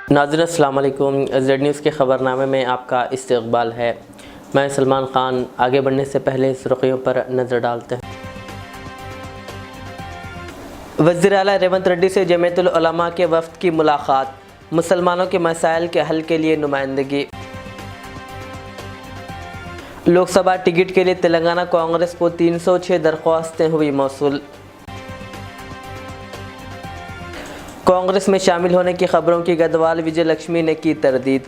नाज़रीन अस्सलाम वालेकुम। ज़ेड न्यूज़ के ख़बरनामे में आपका इस्तक़बाल है। मैं सलमान ख़ान। आगे बढ़ने से पहले सुर्ख़ियों पर नज़र डालते हैं। वज़ीर आला रेवंत रेड्डी से जमीयतुल उलमा के वफ़द की मुलाक़ात, मुसलमानों के मसाइल के हल के लिए नुमाइंदगी। लोकसभा टिकट के लिए तेलंगाना कांग्रेस को 306 दरख्वास्तें हुई मौसूल। कांग्रेस में शामिल होने की खबरों की गढ़वाल विजय लक्ष्मी ने की तरदीद।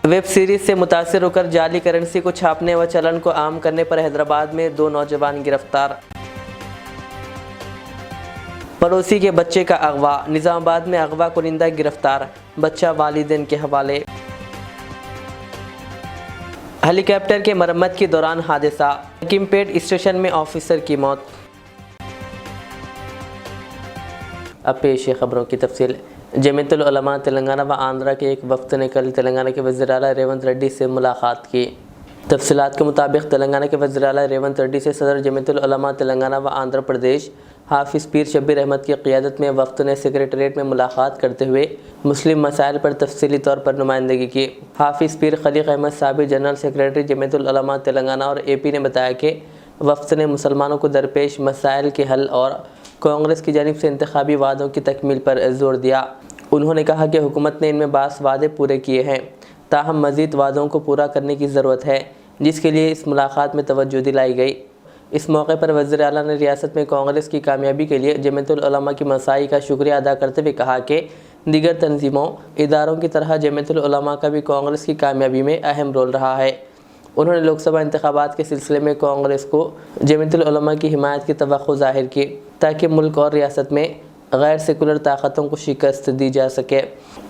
वेब सीरीज से मुतासिर होकर जाली करेंसी को छापने व चलन को आम करने पर हैदराबाद में 2 नौजवान गिरफ्तार। पड़ोसी के बच्चे का अगवा, निज़ामाबाद में अगवा कुनिंदा गिरफ्तार, बच्चा वालिदैन के हवाले। हेलीकॉप्टर के मरम्मत के दौरान हादसा, हकीमपेट स्टेशन में ऑफिसर की मौत। अब पेश है खबरों की तफसील। जमीयतुल उलमा तेलंगाना व आंध्रा के एक वफ़द ने कल तेलंगाना के वज़ीर आला रेवंत रेड्डी से मुलाकात की। तफसीलात के मुताबिक तेलंगाना के वज़ीर आला रेवंत रेड्डी से सदर जमीयतुल उलमा तेलंगाना व आंध्र प्रदेश हाफिज़ पीर शब्बीर अहमद की क़ियादत में वफ़द ने सेक्रेटरीट में मुलाकात करते हुए मुस्लिम मसाइल पर तफसीली तौर पर नुमाइंदगी की। हाफिज़ पीर खलीक़ अहमद साबिक़ जनरल सेक्रेटरी जमीयतुल उलमा तेलंगाना और AP ने बताया कि वफ़द ने मुसलमानों को दरपेश मसाइल के हल और कांग्रेस की जानिब से इंतखाबी वादों की तकमील पर जोर दिया। उन्होंने कहा कि हुकूमत ने इनमें बास वादे पूरे किए हैं, ताहम मज़ीद वादों को पूरा करने की ज़रूरत है, जिसके लिए इस मुलाकात में तवज्जो दिलाई गई। इस मौके पर वज़ीर आला ने रियासत में कांग्रेस की कामयाबी के लिए जमीयतुल उलमा की मसाई का शुक्रिया अदा करते हुए कहा कि दीगर तंजीमों इदारों की तरह जमीयतुल उलमा का भी कांग्रेस की कामयाबी में अहम रोल रहा है। उन्होंने लोकसभा इंतखाबात के सिलसिले में कांग्रेस को जमीयतुल उलमा की हिमायत की तवक्को ज़ाहिर की, ताकि मुल्क और रियासत में गैर सेकुलर ताकतों को शिकस्त दी जा सके।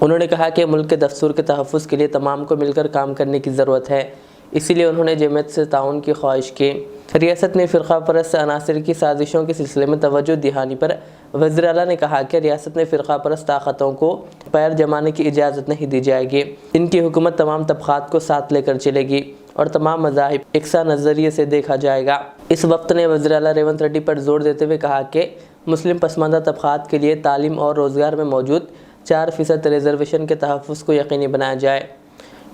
उन्होंने कहा कि मुल्क के दस्तूर के तहफ़्फ़ुज़ के लिए तमाम को मिलकर काम करने की ज़रूरत है, इसीलिए उन्होंने जमीयत से ताउन की ख्वाहिश की। रियासत में फ़िरक़ा परस्त अनासर की साजिशों के सिलसिले में तवज्जो दिहानी पर वज़ीर आला ने कहा कि रियासत में फ़िरक़ा परस्त ताकतों को पैर जमाने की इजाज़त नहीं दी जाएगी। इनकी हुकूमत तमाम तबक़ात को साथ लेकर चलेगी और तमाम मज़ाहिब एकसा नज़रिए से देखा जाएगा। इस वक्त ने वज़ीर आला रेवंत रेड्डी पर जोर देते हुए कहा कि मुस्लिम पसमानदा तबक़ात के लिए तालीम और रोज़गार में मौजूद 4% रिज़र्वेशन के तहफ़्फ़ुज़ को यकीनी बनाया जाए।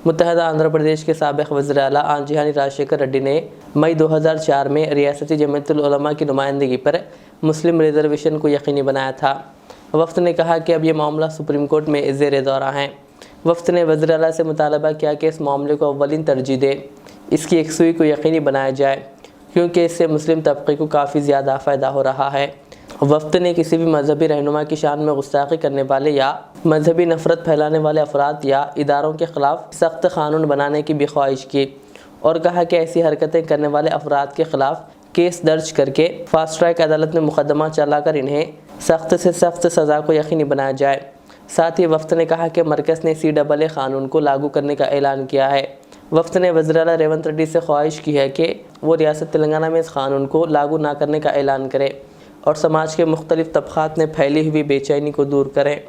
मुत्तहदा आंध्र प्रदेश के साबिक़ वज़ीर आला आंजिहानी राजशेखर रेड्डी ने मई 2004 में रियासती जमीयतुल उलमा की नुमाइंदगी पर मुस्लिम रिज़र्वेशन को यकीनी बनाया था। वफ़द ने कहा कि अब ये मामला सुप्रीम कोर्ट में ज़ेर दौरा है। वफ़द ने वज़ीर आला से मुतालबा किया कि इस मामले को अव्वलीन तरजीह दे, इसकी यकसुई को यकीनी बनाया जाए, क्योंकि इससे मुस्लिम तबके को काफ़ी ज़्यादा फ़ायदा हो रहा है। वफ़द ने किसी भी मजहबी रहनुमा की शान में गुस्ताखी करने वाले या मजहबी नफ़रत फैलाने वाले अफराद या इदारों के ख़िलाफ़ सख्त क़ानून बनाने की भी ख्वाहिश की और कहा कि ऐसी हरकतें करने वाले अफराद के ख़िलाफ़ केस दर्ज करके फ़ास्ट ट्रैक अदालत में मुकदमा चलाकर इन्हें सख्त से सख्त सज़ा को यकीनी बनाया जाए। साथ ही वफ़द ने कहा कि मरकज़ ने CAA क़ानून को लागू करने का ऐलान किया है। वफ़द ने वज़ीर आला रेवंत रेड्डी से ख्वाहिश की है कि वो रियासत तेलंगाना में इस क़ानून को लागू ना करने का ऐलान करे और समाज के मुख्तलिफ़ तबक़ात में फैली हुई बेचैनी को दूर करें।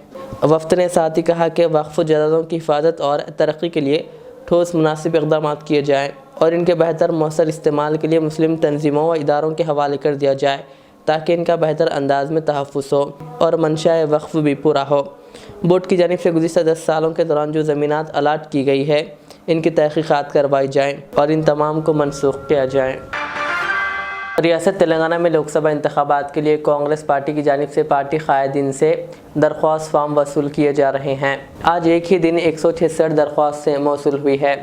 वफ़द ने साथ ही कहा कि वक्फ़ जायदादों की हिफाजत और तरक्की के लिए ठोस मुनासिब इक़दाम किए जाएँ और इनके बेहतर मौसर इस्तेमाल के लिए मुस्लिम तंजीमों व इदारों के हवाले कर दिया जाए, ताकि इनका बेहतर अंदाज में तहफ़्फ़ुज़ हो और मंशा वक्फ़ भी पूरा हो। बोर्ड की जानिब से गुज़िश्ता 10 सालों के दौरान जो ज़मीनात अलाट की गई है, इनकी तहक़ीक़ात करवाई जाएँ और इन तमाम को मनसूख़ किया जाए। रियासत तेलंगाना में लोकसभा इंतखाबात के लिए कांग्रेस पार्टी की जानिब से पार्टी क़ायदीन से दरख्वास्त फ़ार्म वसूल किए जा रहे हैं। आज एक ही दिन 166 दरख्वास्तें मौसूल हुई है।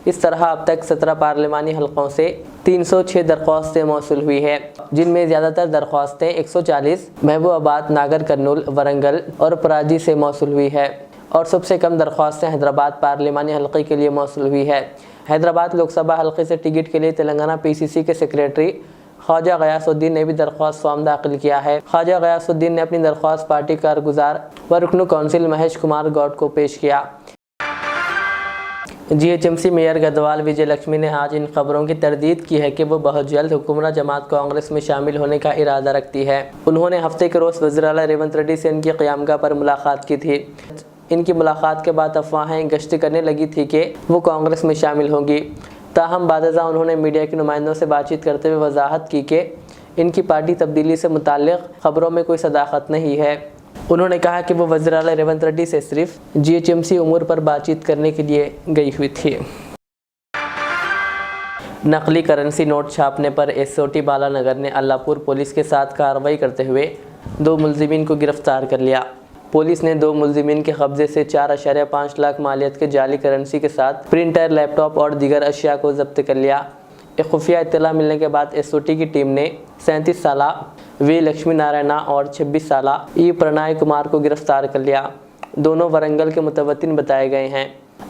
इस तरह अब तक 17 पार्लिमानी हलक़ों से 306 दरख्वास्तें मौसूल हुई है, जिनमें ज़्यादातर दरख्वास्तें 140 महबूबाबाद, नागर कर्नूल, वरंगल और पराजी से मौसूल हुई है और सबसे कम दरख्वास्तें हैदराबाद पार्लिमानी हलक़े के लिए मौसूल हुई है। हैदराबाद लोकसभा हलक़े से टिकट के लिए तेलंगाना PCC के सेक्रेटरी ख्वाजा गयासुद्दीन ने भी दरख्वास्त फ़ार्म दाखिल किया है। ख्वाजा गयासुद्दीन ने अपनी दरख्वास्त पार्टी कारगुजार व रुकन कौंसिल महेश कुमार गौड को पेश किया। GHMC मेयर गढ़वाल विजय लक्ष्मी ने आज इन खबरों की तरदीद की है कि वो बहुत जल्द हुकूमत जमात कांग्रेस में शामिल होने का इरादा रखती है। उन्होंने हफ्ते के रोज़ वज़ीर आला रेवंत रेड्डी से इनकी क़यामगाह पर मुलाकात की थी। इनकी मुलाकात के बाद अफवाहें गश्त करने लगी थी कि वो कांग्रेस में शामिल होंगी। ताहम बादशाह उन्होंने मीडिया के नुमाइंदों से बातचीत करते हुए वजाहत की कि इनकी पार्टी तब्दीली से मुताल्लिक़ ख़बरों में कोई सदाकत नहीं है। उन्होंने कहा कि वो वज़ीर आला रेवंत रेड्डी से सिर्फ GHMC उमूर पर बातचीत करने के लिए गई हुई थी। नकली करेंसी नोट छापने पर SOT बालानगर ने अल्लाहपुर पुलिस के साथ कार्रवाई करते हुए 2 मुलजिमीन को गिरफ्तार कर लिया। पुलिस ने 2 मुलजिमीन के कब्जे से 4.5 लाख मालियत के जाली करेंसी के साथ प्रिंटर, लैपटॉप और दीगर अशिया को जब्त कर लिया। एक खुफिया इत्तला मिलने के बाद SOT की टीम ने 37 साला V लक्ष्मी नारायणा और 26 साला E प्रणय कुमार को गिरफ्तार कर लिया। दोनों वरंगल के मुतवत्तिन बताए गए हैं।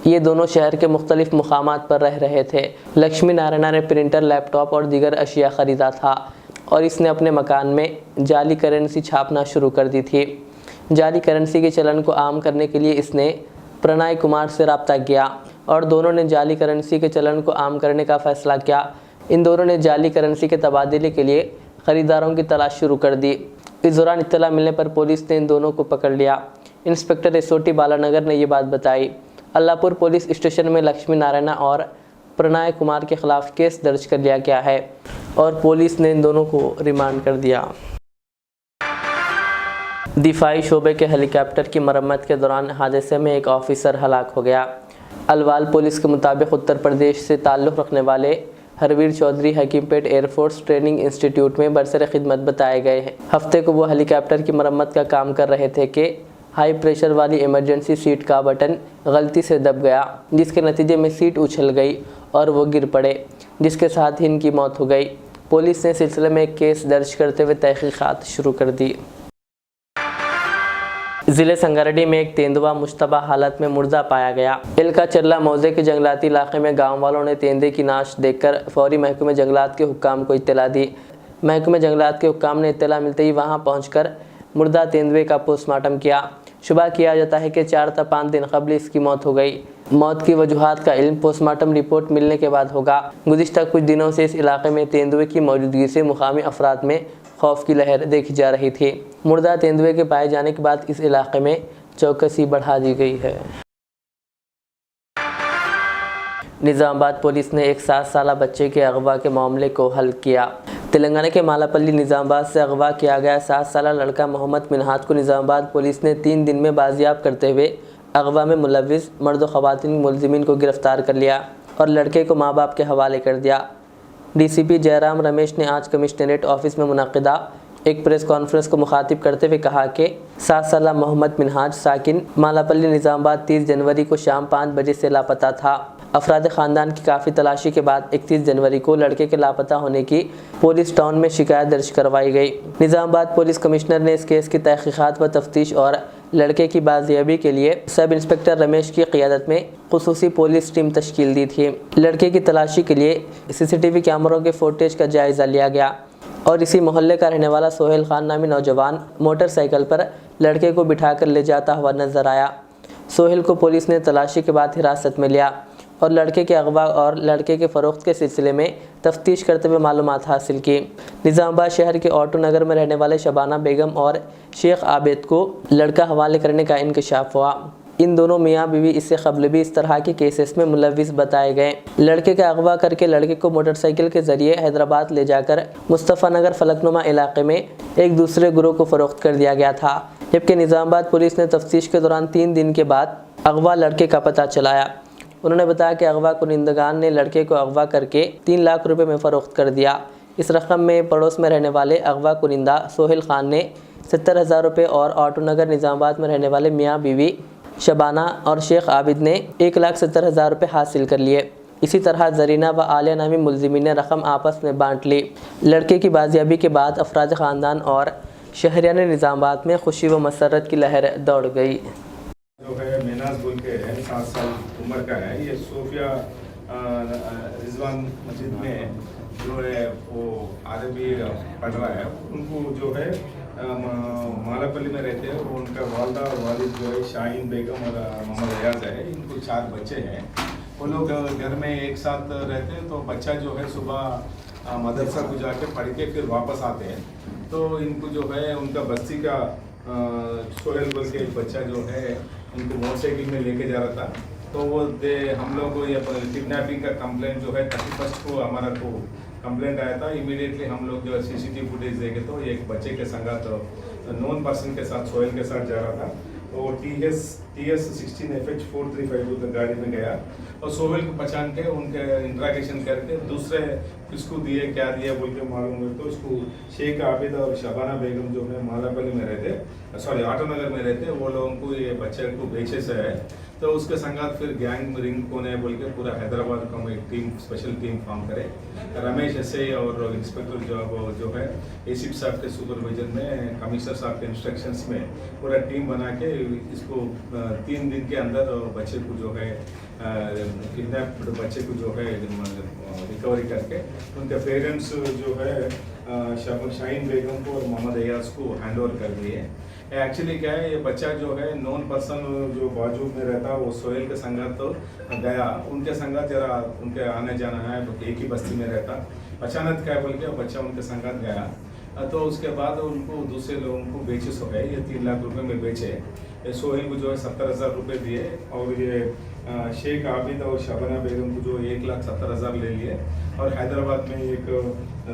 ये दोनों शहर के मुख्तलिफ मुकामात पर रह रहे थे। लक्ष्मी नारायणा ने प्रिंटर, लैपटॉप और दीगर अशिया ख़रीदा था और इसने अपने मकान में जाली करेंसी छापना शुरू कर दी थी। जाली करेंसी के चलन को आम करने के लिए इसने प्रणय कुमार से रब्ता किया और दोनों ने जाली करेंसी के चलन को आम करने का फ़ैसला किया। इन दोनों ने जाली करेंसी के तबादले के लिए ख़रीदारों की तलाश शुरू कर दी। इस दौरान इत्तला मिलने पर पुलिस ने इन दोनों को पकड़ लिया। इंस्पेक्टर SOT बालानगर ने ये बात बताई। अल्लाहपुर पुलिस स्टेशन में लक्ष्मी नारायणा और प्रणय कुमार के खिलाफ केस दर्ज कर लिया गया है और पुलिस ने इन दोनों को रिमांड कर दिया। दिफाई शोबे के हेलीकॉप्टर की मरम्मत के दौरान हादसे में एक ऑफिसर हलाक हो गया। अलवाल पुलिस के मुताबिक उत्तर प्रदेश से ताल्लुक़ रखने वाले Harveer Chaudhary Hakimpet air force training institute में बरसर खिदमत बताए गए हैं। हफ्ते को वो हेलीकॉप्टर की मरम्मत का काम कर रहे थे कि हाई प्रेशर वाली इमरजेंसी सीट का बटन गलती से दब गया, जिसके नतीजे में सीट उछल गई और वो गिर पड़े, जिसके साथ ही इनकी मौत हो गई। पुलिस ने सिलसिले में एक केस दर्ज करते हुए तहकीकात शुरू कर दी। ज़िले संगारेड्डी में एक तेंदुआ मुश्तबा हालत में मुर्दा पाया गया। इल्का चरला मौजे के जंगलाती इलाके में गांव वालों ने तेंदे की नाश देखकर फौरी महकमे जंगलात के हुक्काम को इत्तला दी। महकमे जंगलात के हुक्काम ने इत्तला मिलते ही वहां पहुंचकर मुर्दा तेंदुए का पोस्टमार्टम किया। शुबा किया जाता है कि 4 या 5 दिन कबल इसकी मौत हो गई। मौत की वजूहात का इल्म पोस्टमार्टम रिपोर्ट मिलने के बाद होगा। गुज़िश्ता कुछ दिनों से इस इलाके में तेंदुए की मौजूदगी से मुकामी अफराद में खौफ की लहर देखी जा रही थी। मुर्दा तेंदुए के पाए जाने के बाद इस इलाके में चौकसी बढ़ा दी गई है। निज़ामाबाद पुलिस ने एक 7 साला बच्चे के अगवा के मामले को हल किया। तेलंगाना के मालापल्ली निज़ामाबाद से अगवा किया गया 7 साला लड़का मोहम्मद मिन्हाज को निज़ामाबाद पुलिस ने 3 दिन में बाजियाब करते हुए अगवा में मुलविस मर्द व ख़वातीन मुलजिमीन को गिरफ़्तार कर लिया और लड़के को माँ बाप के हवाले कर दिया। DCP जयराम रमेश ने आज कमिश्नरेट ऑफिस में मुनक़िदा एक प्रेस कॉन्फ्रेंस को मुखातिब करते हुए कहा कि 7 साला मोहम्मद मिन्हाज साकिन मालापल्ली निज़ामाबाद 30 जनवरी को शाम 5 बजे से लापता था। अफराद ख़ानदान की काफ़ी तलाशी के बाद 31 जनवरी को लड़के के लापता होने की पुलिस टाउन में शिकायत दर्ज करवाई गई। निज़ामाबाद पुलिस कमिश्नर ने इस केस की तहकीकात व तफ्तीश और लड़के की बाजियाबी के लिए सब इंस्पेक्टर रमेश की क़ियादत में खुसूसी पुलिस टीम तश्कील दी थी। लड़के की तलाशी के लिए CCTV कैमरों के फुटेज का जायज़ा लिया गया और इसी मोहल्ले का रहने वाला सोहेल खान नामी नौजवान मोटरसाइकिल पर लड़के को बिठाकर ले जाता हुआ नजर आया। सोहेल को पुलिस ने तलाशी के बाद हिरासत में लिया और लड़के के अगवा और लड़के के फ़रोख्त के सिलसिले में तफ्तीश करते हुए मालूमात हासिल की। निज़ामाबाद शहर के ऑटो नगर में रहने वाले शबाना बेगम और शेख आबिद को लड़का हवाले करने का इंकशाफ हुआ। इन दोनों मियाँ बीवी इससे कबल भी इस तरह के केसेस में मुलविस बताए गए। लड़के का अगवा करके लड़के को मोटरसाइकिल के ज़रिए हैदराबाद ले जाकर मुस्तफ़ा नगर फलकनुमा इलाके में एक दूसरे गुरोह को फ़रोख्त कर दिया गया था। जबकि निज़ामाबाद पुलिस ने तफ्तीश के दौरान 3 दिन के बाद अगवा लड़के का पता चलाया। उन्होंने बताया कि अगवा कुनिंदगान ने लड़के को अगवा करके 3 लाख रुपए में फ़रोख्त कर दिया। इस रकम में पड़ोस में रहने वाले अगवा कुनिंदा सोहेल खान ने 70,000 रुपये और ऑटो नगर निज़ामाबाद में रहने वाले मियाँ बीवी शबाना और शेख आबिद ने 1,70,000 रुपये हासिल कर लिए। इसी तरह जरीना व आलिया नामी मुलजिमीन ने रकम आपस में बांट ली। लड़के की बाजियाबी के बाद अफराद ख़ानदान और शहरियान निज़ामाबाद में खुशी व मसरत की लहर दौड़ गई। जो है मेनाज बोल के है, 7 साल उम्र का है। ये सोफिया रिजवान मस्जिद में जो है वो अरबी पढ़ रहा है। उनको जो है मालापल्ली में रहते हैं। वो उनका वालदा और वालिद जो है शाहीन बेगम और मोहम्मद अयाज है। इनको 4 बच्चे हैं। वो लोग घर में एक साथ रहते हैं। तो बच्चा जो है सुबह मदरसा को जाके पढ़ के फिर वापस आते हैं। तो इनको जो है उनका बस्ती का सोहेल बोल के एक बच्चा जो है उनको मोटरसाइकिल में लेके जा रहा था। तो वो हम लोग को ये किडनैपिंग का कंप्लेंट जो है 31 को हमारा को कंप्लेंट आया था। इमीडिएटली हम लोग जो CCTV फुटेज देखे तो एक बच्चे के संगत नॉन पर्सन के साथ सोहेल के साथ जा रहा था। वो TS 16 FH 4352 गाड़ी में गया और सोहेल को पहचान के उनके इंट्रागेशन करके दूसरे किसको दिए क्या दिया बोल के मालूम हुए तो उसको शेख आबिद और शबाना बेगम जो है मालापल्ली में रहते, सॉरी ऑटो नगर में रहते, वो लोगों को ये बच्चे को बेचे से है। तो उसके संगात फिर गैंग रिंग कौन है बोल के पूरा हैदराबाद का एक टीम स्पेशल टीम फॉर्म करे। रमेश SI और इंस्पेक्टर जो है ACP साहब के सुपरविजन में कमिश्नर साहब के इंस्ट्रक्शंस में पूरा टीम बना के इसको 3 दिन के अंदर बच्चे को जो है किडनैप बच्चे को जो है रिकवरी करके उनके पेरेंट्स जो है शाहीन बेगम को और मोहम्मद अयाज को हैंड ओवर कर दिए। एक्चुअली क्या है, ये बच्चा जो है नॉन पर्सन जो बाजू में रहता वो सोहेल के संगत तो गया, उनके संगत जरा उनके आने जाना है, एक ही बस्ती में रहता, अचानक क्या बोल के बच्चा उनके संगत गया। तो उसके बाद उनको दूसरे लोगों को बेचे सो गए, ये 3 लाख रुपए में बेचे। सोहेल को जो है 70,000 रुपये दिए और ये शेख आबिद और शबाना बेगम को जो 1,70,000 ले लिए और हैदराबाद में एक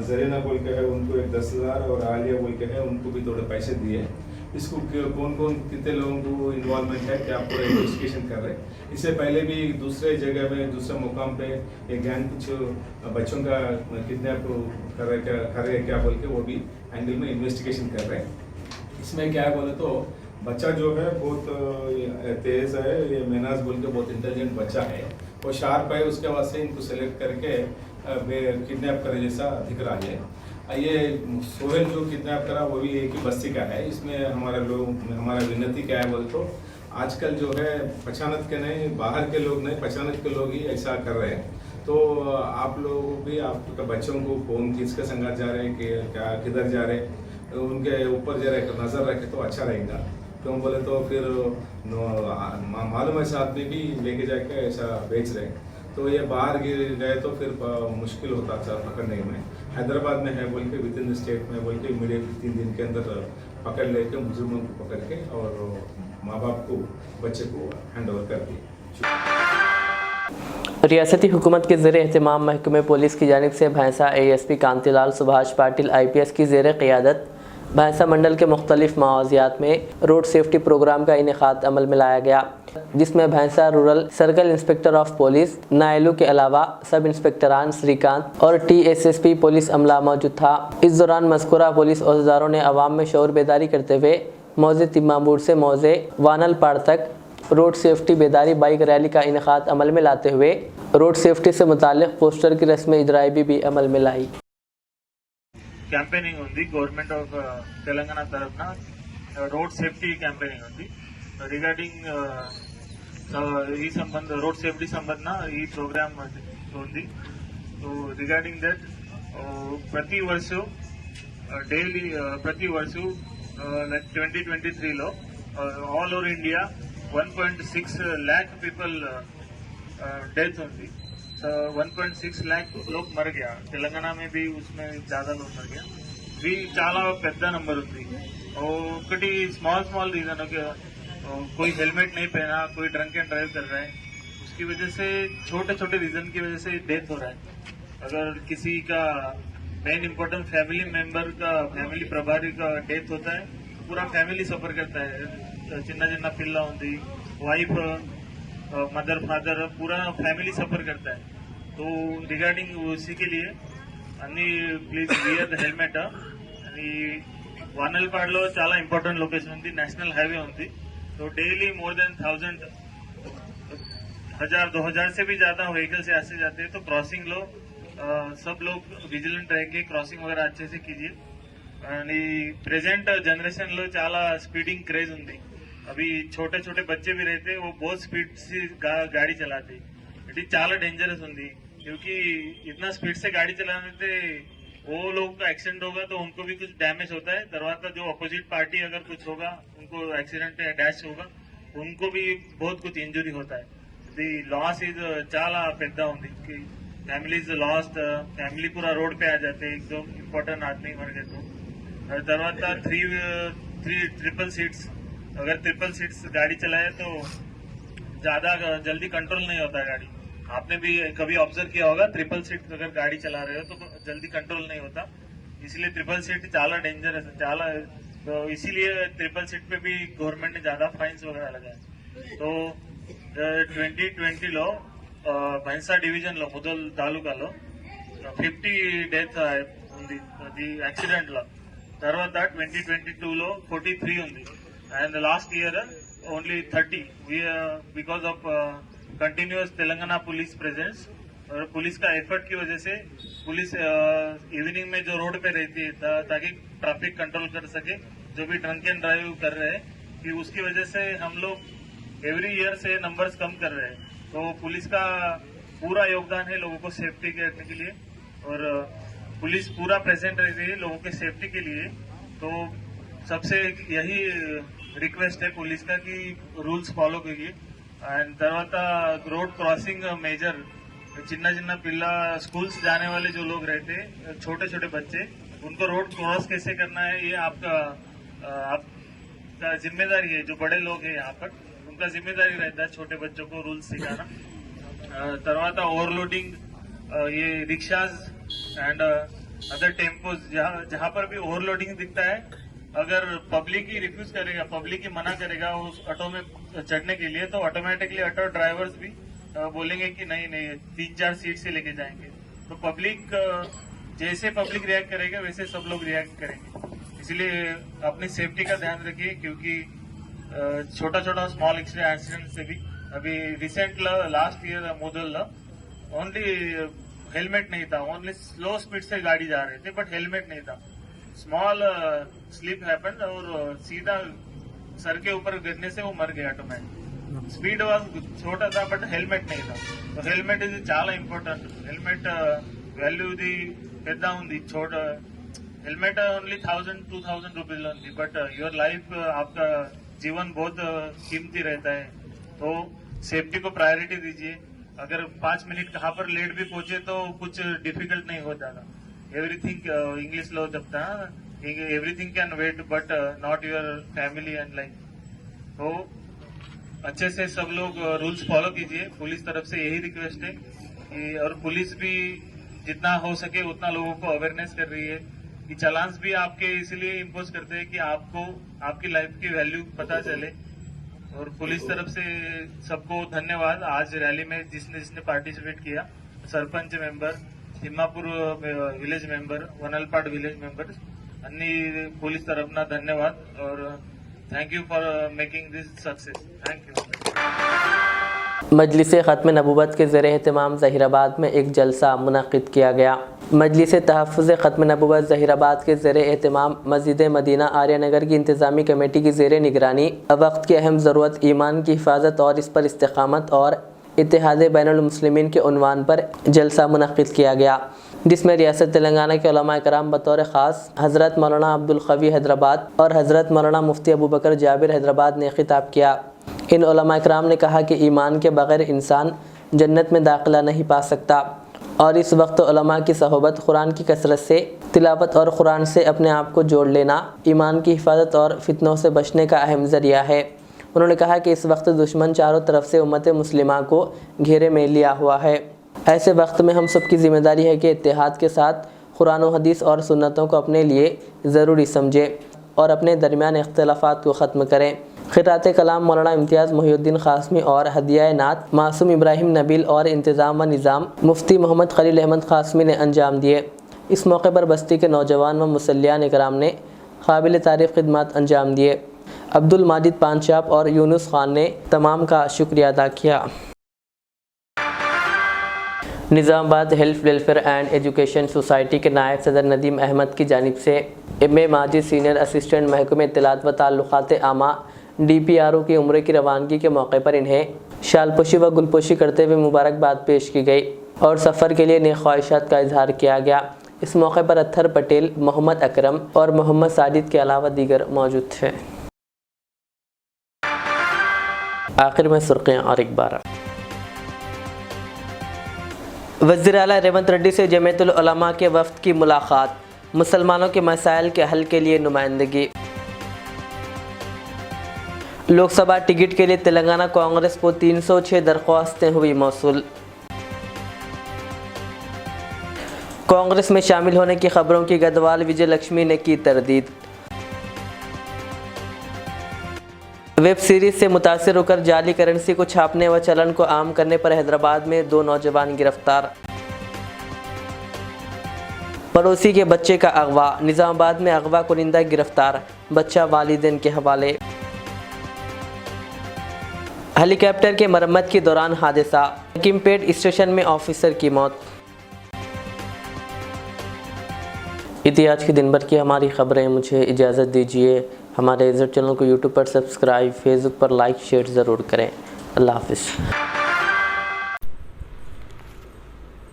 जरीना बोल के है उनको 10,000 और आलिया बोल के है उनको भी थोड़े पैसे दिए। इसको कौन कौन कितने लोगों को इन्वॉल्वमेंट है क्या पूरा इन्वेस्टिगेशन कर रहे हैं। इससे पहले भी दूसरे जगह में दूसरे मुकाम पे एक गैंग कुछ बच्चों का किडनैप कर रहे क्या बोल के वो भी एंगल में इन्वेस्टिगेशन कर रहे हैं। इसमें क्या है बोले तो बच्चा जो है बहुत तेज है, ये मेनाज बोल के बहुत इंटेलिजेंट बच्चा है, वो शार्प है, उसके बाद से इनको सेलेक्ट करके किडनैप करे जैसा दिख रहा है। ये सोहेल जो किडनैप करा वो भी एक ही बस्ती का है। इसमें हमारा विनती क्या है बोल तो आजकल जो है पहचानत के नहीं, बाहर के लोग नहीं, पहचानत के लोग ही ऐसा कर रहे हैं। तो आप लोग भी आपके बच्चों को कौन किसके संगत जा रहे हैं कि क्या किधर जा रहे हैं उनके ऊपर जरा एक नज़र रखे तो अच्छा रहेगा। क्यों बोले तो फिर मालूम ऐसा आदमी भी लेके जाके ऐसा बेच रहे हैं, तो ये बाहर गिर गए तो फिर मुश्किल होता था पकड़ने में। हैदराबाद में है बोल के विद इन द स्टेट में बोल के इमीडिएटली 3 दिन के अंदर पकड़ लेके मुजरिमों को पकड़ के और माँ बाप को बच्चे को हैंड ओवर कर दिए। रियासती हुकूमत के ज़ेर एहतमाम महकमे पुलिस की जानिब से भैंसा ASP कांतिलाल सुभाष पाटिल IPS की ज़ेर क़ियादत भैंसा मंडल के मुख्तलिफ मवाज़ियात में रोड सेफ्टी प्रोग्राम का इनेकाद अमल में लाया गया, जिसमें Bhainsa rural circle inspector of police Nailu के अलावा सब इंस्पेक्टरान श्रीकांत और TSSP पुलिस अमला मौजूद था। इस दौरान मज़कूरा पुलिस औज़ारों ने अवाम में शऊर बेदारी करते हुए मौज़े तिम्मामूर से मौज़े वानलपाड़ तक रोड सेफ्टी बेदारी बाइक रैली का इनेकाद अमल में लाते हुए रोड सेफ्टी से मुताल्लिक़ पोस्टर की रस्म इजराई भी अमल में लाई। క్యాంపెయినింగ్ ఉంది గవర్నమెంట్ ఆఫ్ తెలంగాణ తరఫున రోడ్ సేఫ్టీ క్యాంపెయినింగ్ ఉంది రిగార్డింగ్ ఈ సంబంధ రోడ్ సేఫ్టీ సంబంధ ఈ ప్రోగ్రామ్ ఉంది। సో రిగార్డింగ్ దట్ ప్రతి వర్ష డైలీ ప్రతి వర్ష లైక్ 2023లో all over India 1.6 lakh people death होती। 1.6 लाख लोग मर गया, तेलंगाना में भी उसमें ज्यादा लोग मर गया। भी చాలా పెద్ద नंबर ఉంది। ఒకటి स्मॉल रीजन है, कोई हेलमेट नहीं पहना, कोई ड्रंक एंड ड्राइव कर रहा है, उसकी वजह से छोटे रीजन की वजह से डेथ हो रहा है। अगर किसी का मेन इम्पोर्टेंट फैमिली मेंबर का फैमिली प्रभारी का डेथ होता है, पूरा फैमिली सफर करता है। चिन्ना पिल्ला ఉంది, वाइफ मदर फादर पूरा फैमिली सफर करता है। तो रिगार्डिंग उसी के लिए अन्नी प्लीज वियर द हेलमेट। वानलपाड़ చాలా इंपॉर्टेंट लोकेशन ఉంది, नेशनल हाईवे ఉంది। तो डेली मोर देन 1000-2000 से भी ज्यादा व्हीकल से आते जाते हैं। तो क्रॉसिंग लो सब लोग विजिलेंट रहेंगे, क्रॉसिंग वगैरह अच्छे से कीजिए। प्रेजेंट जनरेशन लो చాలా स्पीडिंग क्रेज ఉంది। अभी छोटे बच्चे भी रहते, वो बहुत स्पीड से गाड़ी चलाते। इट చాలా डेंजरस ఉంది, क्योंकि इतना स्पीड से गाड़ी चलाने से वो लोग का एक्सीडेंट होगा तो उनको भी कुछ डैमेज होता है। తర్వాత जो अपोजिट पार्टी अगर कुछ होगा, उनको एक्सीडेंट या डैश होगा, उनको भी बहुत कुछ इंजुरी होता है। ది लॉस इज చాలా పెద్ద ఉంది कि फैमिलीज लॉस्ट, फैमिली पूरा रोड पे आ जाते, एकदम इम्पोर्टेंट आदमी मर गए। तो తర్వాత 3 ट्रिपल सीट्स, अगर ट्रिपल सीट्स गाड़ी चलाए तो ज्यादा जल्दी कंट्रोल नहीं होता है गाड़ी। आपने भी कभी ऑब्जर्व किया होगा, ट्रिपल सीट अगर गाड़ी चला रहे हो तो जल्दी कंट्रोल नहीं होता, इसलिए ट्रिपल सीट చాలా डेंजरस, చాలా तो इसीलिए ट्रिपल सीट पे भी गवर्नमेंट ने ज्यादा फाइन्स वगैरह लगाए। तो 2020 బైన్సా డివిజన్ లో ముదల్ తాలూకాలో 50 డెత్ ఉంది అది యాక్సిడెంట్ లో. తర్వాత 2022 43 ఉంది and last year only 30 because of continuous Telangana police presence और पुलिस का एफर्ट की वजह से पुलिस इवनिंग में जो रोड पे रहती है ताकि ट्रैफिक कंट्रोल कर सके, जो भी ड्रंक एंड ड्राइव कर रहे हैं कि उसकी वजह से हम लोग एवरी ईयर से नंबर्स कम कर रहे हैं। तो पुलिस का पूरा योगदान है लोगों को सेफ्टी करने के लिए और पुलिस पूरा प्रेजेंट रहती है लोगों के सेफ्टी के लिए। तो सबसे यही रिक्वेस्ट है पुलिस का कि रूल्स फॉलो कीजिए। एंड తర్వాత रोड क्रॉसिंग मेजर चिन्ना चिन्ना पिल्ला स्कूल्स जाने वाले जो लोग रहते हैं, छोटे छोटे बच्चे, उनको रोड क्रॉस कैसे करना है ये आपका जिम्मेदारी है। जो बड़े लोग हैं यहाँ पर उनका जिम्मेदारी रहता है छोटे बच्चों को रूल्स सिखाना। తర్వాత ओवरलोडिंग ये रिक्शाज एंड अदर टेम्पोज जहाँ पर भी ओवरलोडिंग दिखता है, अगर पब्लिक ही रिफ्यूज करेगा, पब्लिक ही मना करेगा उस ऑटो में चढ़ने के लिए, तो ऑटोमेटिकली ऑटो ड्राइवर्स भी बोलेंगे कि नहीं 3-4 सीट से लेके जाएंगे। तो पब्लिक जैसे पब्लिक रिएक्ट करेगा वैसे सब लोग रिएक्ट करेंगे। इसलिए अपनी सेफ्टी का ध्यान रखिए, क्योंकि छोटा छोटा स्मॉल एक्सीडेंट से भी अभी रिसेंट लास्ट ईयर मोदल ओनली हेलमेट नहीं था, ओनली स्लो स्पीड से गाड़ी जा रहे थे बट हेलमेट नहीं था। स्मॉल स्लिप हैपन और सीधा सर के ऊपर गिरने से वो मर गया ऑटोमेटिक। स्पीड वाज छोटा था बट हेलमेट नहीं था। तो हेलमेट ఇది చాలా ఇంపార్టెంట్। హెల్మెట్ వాల్యూ ఇది పెద్ద ఉంది, छोट हेलमेट ओनली 1000-2000 रुपीज లో ఉంది, बट योर लाइफ आपका जीवन बहुत कीमती रहता है। तो सेफ्टी को प्रायोरिटी दीजिए। अगर 5 मिनट कहाँ पर लेट भी पहुंचे तो कुछ डिफिकल्ट नहीं हो जाता। एवरीथिंग इंग्लिश लो जबता everything can wait but not your family and life. तो अच्छे से सब लोग रूल्स फॉलो कीजिए। पुलिस तरफ से यही रिक्वेस्ट है और पुलिस भी जितना हो सके उतना लोगों को अवेयरनेस कर रही है कि चालान्स भी आपके इसलिए इम्पोज करते हैं कि आपको आपकी लाइफ की वैल्यू पता चले। और पुलिस तरफ से सबको धन्यवाद। आज रैली में जिसने पार्टिसिपेट किया, sarpanch member, Thimmapur village member, Vanalpad village member అన్ని పోలీస్ తరఫున ధన్యవాद और thank you for making this success. Thank you. Majlis Khatm Nabuwat के ज़ेर एहतमाम ज़हीराबाद में एक जलसा मुनक़िद किया गया। मजलिस तहफ़्फ़ुज़ ख़त्म नबूवत ज़हीराबाद के ज़ेर एहतमाम मस्जिद मदीना आर्यनगर की इंतज़ामी कमेटी की ज़ेर निगरानी वक्त की अहम ज़रूरत ईमान की हिफाजत और इस पर इस्तिक़ामत और इत्तेहाद बैनुल मुस्लिमीन के उन्वान पर जलसा मुनक़िद किया गया, जिसमें रियासत तेलंगाना के उलमा कराम बतौर ख़ास हज़रत मौलाना अब्दुल क़वी हैदराबाद और हज़रत मौलाना मुफ्ती अबू बकर जाबिर हैदराबाद ने ख़िताब किया। इन उलमा कराम ने कहा कि ईमान के बग़ैर इंसान जन्नत में दाखिला नहीं पा सकता और इस वक्त उलमा की सहबत, कुरान की कसरत से तिलावत और कुरान से अपने आप को जोड़ लेना ईमान की हिफाजत और फितनों से बचने का अहम ज़रिया है। उन्होंने कहा कि इस वक्त दुश्मन चारों तरफ से उम्मत मुस्लिमा को घेरे में लिया हुआ है। ऐसे वक्त में हम सब की ज़िम्मेदारी है कि इत्तेहाद के साथ कुरान व हदीस और सुन्नतों को अपने लिए ज़रूरी समझे और अपने दरमियान इख्तिलाफ़ात को ख़त्म करें। ख़िरात कलाम मौलाना इम्तियाज़ मोहिउद्दीन क़ासमी और हदिया नात मासूम इब्राहिम नबील और इंतज़ाम व निज़ाम मुफ्ती मोहम्मद खलील अहमद क़ासमी ने अंजाम दिए। इस मौके पर बस्ती के नौजवान व मुसल्लियान इकराम ने काबिल तारीफ़ खिदमत अंजाम दिए। अब्दुल माजिद पानचाप और यूनुस खान ने तमाम का शुक्रिया अदा किया। Nizamabad health welfare and education society के नायब सदर नदीम अहमद की जानिब से M A Majid senior assistant महकमे इत्तलात व ताल्लुकात आमा DPRO की उम्र की रवानगी के मौके पर इन्हें शालपोशी व गुलपोशी करते हुए मुबारकबाद पेश की गई और सफ़र के लिए नेक ख्वाहिशात का इजहार किया गया। इस मौके पर अत्थर पटेल, मोहम्मद अकरम और मोहम्मद साजिद के अलावा दीगर मौजूद थे। आखिर में सुर्खियाँ और एक बार। वज़ीर आला रेवंत रेड्डी से जमीयतुल उलमा के वफ़द की मुलाकात, मुसलमानों के मसाइल के हल के लिए नुमाइंदगी। लोकसभा टिकट के लिए तेलंगाना कांग्रेस को 306 दरख्वास्तें हुई मौसूल। कांग्रेस में शामिल होने की खबरों की गढ़वाल विजय लक्ष्मी ने की तरदीद। वेब सीरीज से मुतासिर होकर जाली करेंसी को छापने व चलन को आम करने पर हैदराबाद में 2 नौजवान गिरफ्तार। पड़ोसी के बच्चे का अगवा, निजामाबाद में अगवा कुनिंदा गिरफ्तार, बच्चा वालिदैन के हवाले। हेलीकॉप्टर के मरम्मत के दौरान हादसा, हकीमपेट स्टेशन में ऑफिसर की मौत। इतिहास के दिन भर की हमारी खबरें। मुझे इजाज़त दीजिए। हमारे इज़्ज़त चैनल को यूट्यूब पर सब्सक्राइब, फेसबुक पर लाइक शेयर ज़रूर करें। अल्लाह हाफिज़।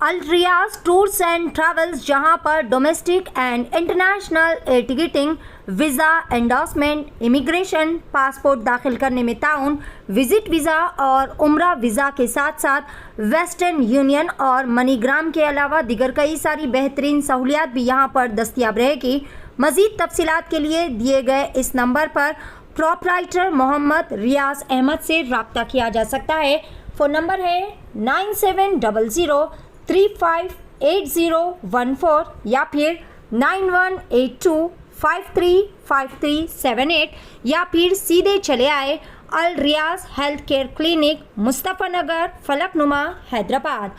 अल रियाज टूर्स एंड ट्रैवल्स, जहां पर domestic and international air ticketing, visa endorsement, immigration, passport दाखिल करने में ताउन, विजिट वीज़ा और उम्रा वीज़ा के साथ साथ वेस्टर्न यूनियन और मनीग्राम के अलावा दीगर कई सारी बेहतरीन सहूलियात भी यहां पर दस्तयाब रहेगी। मज़ीद तफसीलात के लिए दिए गए इस नंबर पर प्रोपराइटर मोहम्मद रियाज अहमद से रब्ता किया जा सकता है। फ़ोन नंबर है 9700358014 या फिर 9182535378 या फिर सीधे चले आए अल रियाज हेल्थ केयर क्लिनिक, मुस्तफ़ा नगर, फलकनुमा, हैदराबाद।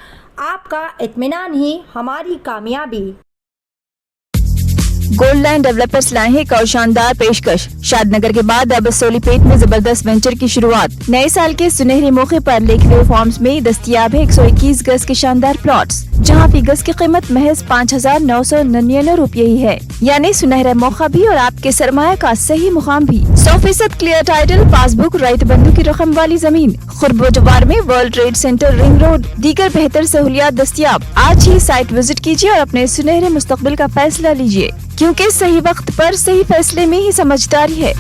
आपका इत्मीनान ही हमारी कामयाबी। गोल्डलैंड डेवलपर्स लाए हैं एक और शानदार पेशकश। शादनगर के बाद अब सोलीपेट में जबरदस्त वेंचर की शुरुआत। नए साल के सुनहरे मौके पर लेकव्यू फार्म्स में दस्तयाब है 121 गज के शानदार प्लॉट्स, जहां फी गज की कीमत महज 5,999 रुपये ही है। यानी सुनहरा मौका भी और आपके सरमाया का सही मुकाम भी। 100% क्लियर टाइटल, पासबुक, राइट बंधु की रकम वाली जमीन, खुरबोजवार में world trade centre, ring road, दीगर बेहतर सहूलियात दस्तयाब। आज ही साइट विजिट कीजिए और अपने सुनहरे मुस्तकबिल का फैसला लीजिए, क्योंकि सही वक्त पर सही फैसले में ही समझदारी है।